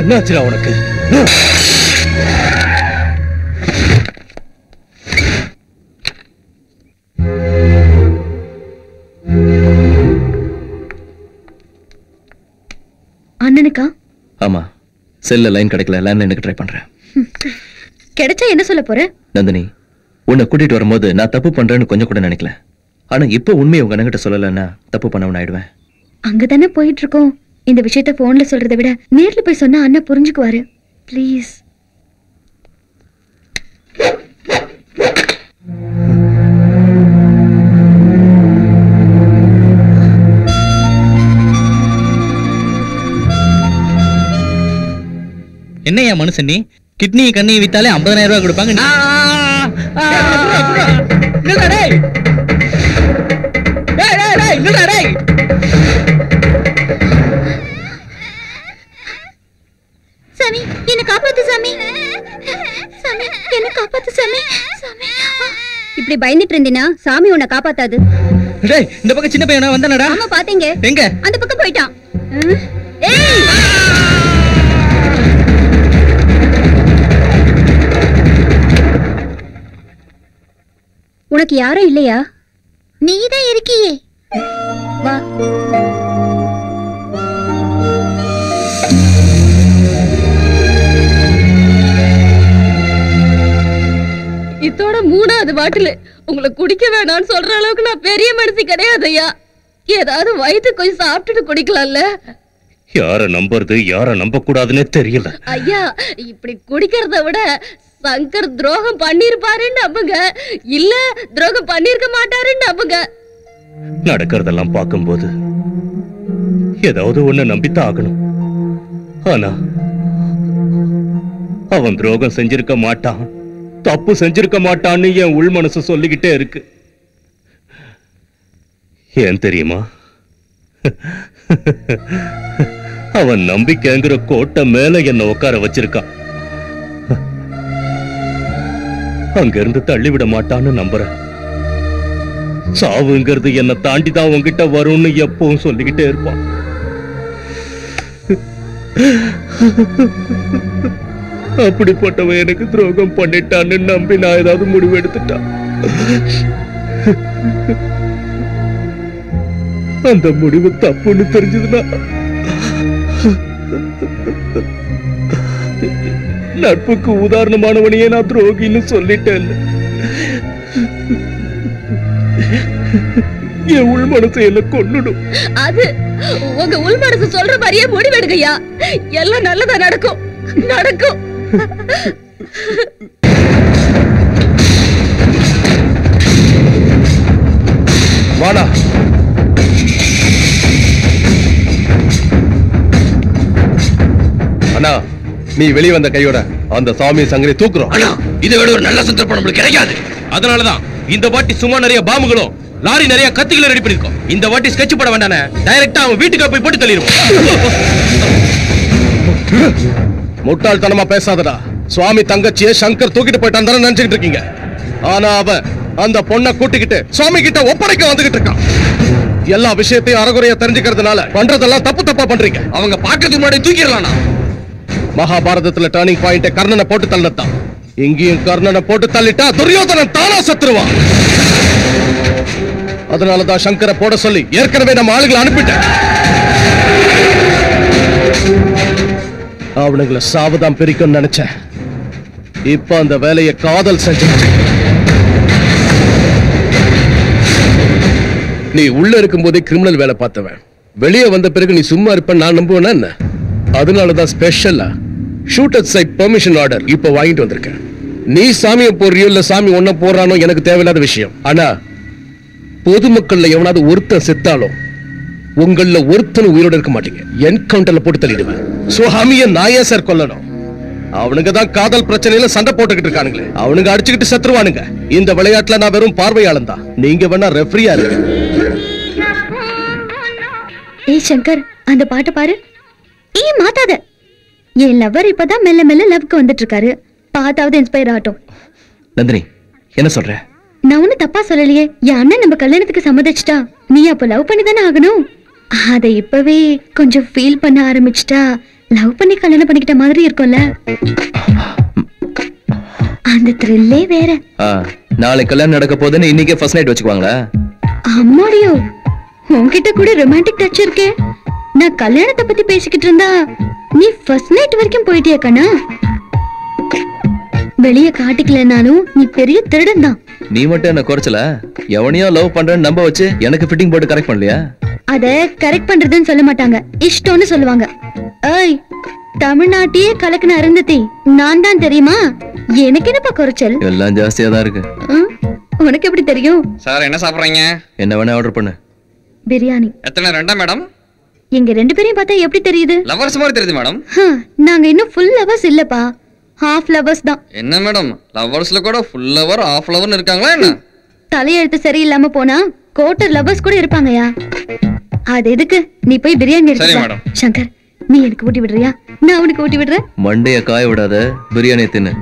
என்னாச்சுடா உனக்கு? அண்ணனுக்கா? ஆமா, செல்ல லைன் கிடைக்கல, லேண்ட்லைனுக்கு ட்ரை பண்றேன். கிடைச்சா என்ன சொல்ல போற? நந்தினி, உன்னை கூட்டிட்டு வரும்போது நான் தப்பு பண்றேன்னு கொஞ்சம் கூட நினைக்கல. ஆனா இப்ப உண்மையை உங்க அண்ணங்கிட்ட சொல்லலன்னா தப்பு பண்ணவன் ஆயிடுவேன். அங்கதானே போயிட்டு இருக்கோம். இந்த விஷயத்த போன்ல சொல்றதை விட நேர்ல போய் சொன்னா அண்ணா புரிஞ்சுக்குவாரு. ப்ளீஸ். என்னையா மனுஷன் நீ? கிட்னி கண்ணி வித்தாலே 50,000 ரூபாய் கொடுப்பாங்க. சாமி, என்ன காப்பாத்து சாமி. சாமி, என்ன காப்பாத்து சாமி. இப்படி பயந்துட்டு இருந்தீனா சாமி உன்னை காப்பாத்தாது. டேய், இந்த பக்கம் சின்ன பையனா வந்தானடா? ஆமா, பாத்தீங்க. எங்க? அந்த பக்கம் போயிட்டான். ஏய், உனக்கு யாரும் இல்லையா? நீதான் இருக்கியே. வா. இதோட 3வது பாட்டில். உங்களை குடிக்க வேணாம்னு சொல்ற அளவுக்கு நான் பெரிய மனுஷி கிடையாது ஐயா. ஏதாவது வயிற்று கொஞ்சம் சாப்பிட்டுட்டு குடிக்கலாம்ல. யார நம்புறது யார நம்ப கூடாதுன்னே தெரியல ஐயா. இப்படி குடிக்கிறத விட சங்கர் துரோகம் பண்ணிருப்பாருன்னு நம்புங்க, இல்ல துரோகம் பண்ணிருக்க மாட்டாருன்னு நம்புங்க. நடக்கிறதெல்லாம் பார்க்கும்போது ஏதாவது ஒண்ணு நம்பித்தான் ஆகணும். ஆனா அவன் துரோகம் செஞ்சிருக்க மாட்டான், தப்பு செஞ்சிருக்க மாட்டான்னு என் உள் மனசு சொல்லிக்கிட்டே இருக்கு. ஏன் தெரியுமா? அவன் நம்பிக்கைங்கிற கோட்டை மேல என்ன உட்கார வச்சிருக்கான். அங்கிருந்து தள்ளிவிட மாட்டான்னு நம்புறேன். சாவுங்கிறது என்ன தாண்டிதான் உன்கிட்ட வரும்னு எப்பவும் சொல்லிக்கிட்டே இருப்பான். அப்படிப்பட்டவன் எனக்கு துரோகம் பண்ணிட்டான்னு நம்பி நான் ஏதாவது முடிவு எடுத்துட்டான். அந்த முடிவு தப்புன்னு தெரிஞ்சதுன்னா நட்புக்கு உதாரணமானவனையே நான் துரோகின்னு சொல்லிட்டேன். என் உள் மனசை என்ன கொன்னுடும். அது உங்க உள் மனசு சொல்ற மாதிரியே முடிவெடுங்கய்யா. எல்லாம் நல்லதா நடக்கும், நடக்கும். வாடா. அண்ணா, நீ வெளியே வந்த கையோட அந்த சாமி சங்கரை தூக்குறோம். அண்ணா, இதை விட ஒரு நல்ல சந்தர்ப்பம் நம்மளுக்கு கிடைக்காது. அதனாலதான் இந்த வாட்டி சும்மா நிறைய பாம்புகளும் லாரி நிறைய கத்திகளும் ரெடி பண்ணிருக்கோம். இந்த வாட்டி ஸ்கெட்ச் போட வேண்டானே, டைரக்டா அவன் வீட்டுக்கு போய் போட்டு தள்ளிடுவோம். முட்டாள்தனமா பேசாதடா. சுவாமி தங்கச்சியை சங்கர் தூக்கிட்டு போயிட்டான் தானே நினைச்சுக்கிட்டு இருக்கீங்க. ஆனா அவன் அந்த பொண்ணை கூட்டிக்கிட்டு சுவாமி கிட்ட ஒப்படைக்க வந்துகிட்டு இருக்கான். எல்லா விஷயத்தையும் அறகுறையா தெரிஞ்சுக்கிறதுனால பண்றதெல்லாம் தப்பு தப்பா பண்றீங்க. அவங்க பார்க்கறதுக்கு முன்னாடி தூக்கிடலாம்னா. மகாபாரதத்துல டர்னிங் பாயிண்ட் கர்ணனை போட்டு தள்ளத்தான். இங்கேயும் கர்ணனை போட்டு தள்ளிட்டா துரியோதனன் தானா செத்துருவான். அதனாலதான் சங்கரை போட சொல்லி ஏற்கனவே நம்ம ஆளுகளை அனுப்பிட்டேன். அவனுங்களை சாவதான் பிரிக்கும் நினைச்சேன். இப்ப அந்த வேலையை காதல் செஞ்சு. நீ உள்ள இருக்கும் போதே கிரிமினல் வேலை பார்த்தவன், வெளியே வந்த பிறகு நீ சும்மா இருப்ப நான் நம்புவேனா என்ன? அதனாலதான் ஸ்பெஷலா ஷூட்டர் சைட் பெர்மிஷன் ஆர்டர் இப்ப வாங்கிட்டு வந்திருக்கேன். நீ சாமியை போடுறியோ இல்ல சாமி ஒன்ன போடுறானோ எனக்கு தேவையில்லாத விஷயம். ஆனா பொதுமக்கள்ல எவனாவது ஒருத்தன் செத்தாலும் உங்கள ஒருத்தன் உயிரோட இருக்க மாட்டீங்க. என்கவுண்டர்ல போட்டு தள்ளிடுவேன். சுவாமியை நான் ஏன் சார் கொல்லணும்? அவனுங்க தான் காதல் பிரச்சனையில சண்டை போட்டுக்கிட்டு இருக்கானுங்களே, அவனுங்க அடிச்சுக்கிட்டு செத்துருவானுங்க. இந்த விளையாட்டுல நான் வெறும் பார்வையாளன் தான். நீங்க வேணா ரெஃப்ரியா இருக்கு. ஏய் சங்கர், அந்த பாட்டை பாரு. ஏய் மாத்தாத. என் லவர் இப்பதான் மெல்ல மெல்ல லவ்க்கு வந்துட்டு இருக்காரு. பார்த்தாவது இன்ஸ்பயர் ஆகட்டும். நந்தினி, என்ன சொல்ற? நான் ஒன்னும் தப்பா சொல்லலையே. என் அண்ணன் நம்ம கல்யாணத்துக்கு சம்மதிச்சிட்டா நீ அப்ப லவ் பண்ணி தானே ஆகணும். அதை இப்பவே கொஞ்சம் ஃபீல் பண்ண ஆரம்பிச்சிட்டா லவ் பண்ணி கல்யாணம் பண்ணிக்கிட்ட மாதிரி இருக்கும்ல, அந்த த்ரில்லே வேற. நாளைக்கு கல்யாணம் நடக்க போதுன்னு இன்னைக்கே ஃபர்ஸ்ட் நைட் வச்சுக்குவாங்களா? அம்மாடியோ, உன்கிட்ட கூட ரொமான்டிக் டச் இருக்கே. நான் கல்யாணத்தை பத்தி பேசிக்கிட்டு இருந்தா நீ ஃபர்ஸ்ட் நைட் வரைக்கும் போயிட்டியா கண்ணா? வெளிய காட்டிக்கலனாலும் நீ பெரிய திருடன் தான். நீ மட்டும் என்ன குறைச்சல? எவனையோ லவ் பண்றேன்னு நம்ப வச்சு எனக்கு ஃபிட்டிங் போட்டு கரெக்ட் பண்ணலையா? அத கரெக்ட் பண்றதுன்னு சொல்ல மாட்டாங்க, இஷ்டம்னு சொல்லுவாங்க. ஏய், தமிழ்நாட்டையே கலக்குன அருந்ததி நான் தான் தெரியுமா? எனக்கு என்னப்பா குறைச்சல்? எல்லாம் ஜாஸ்தியா தான் இருக்கு. உனக்கு எப்படி தெரியும்? சார் என்ன சாப்பிடுறீங்க? என்ன வேணா ஆர்டர் பண்ணு. பிரியாணி. எத்தனை? ரெண்டா மேடம்? எங்க ரெண்டு பேரையும் பார்த்தா எப்படி தெரியுது? லவர்ஸ் மாதிரி தெரியுது மேடம். நாங்க இன்னும் ஃபுல் லவர்ஸ் இல்லப்பா, ஹாஃப் லவர்ஸ் தான். என்ன மேடம், லவர்ஸ்ல கூட ஃபுல் லவர் ஹாஃப் லவர்னு இருக்காங்களா என்ன? தலையெழுத்து சரியில்லாம போனா கோட்டர் லவர்ஸ் கூட இருப்பாங்கயா. அது எதுக்கு, நீ போய் பிரியாணி சரி எடுத்து மேடம். சங்கர், நீ எனக்கு ஊட்டி விடுறியா? நான் அவனுக்கு ஊட்டி விடுறேன். மண்டைய காய விடாத, பிரியாணி தின்னு.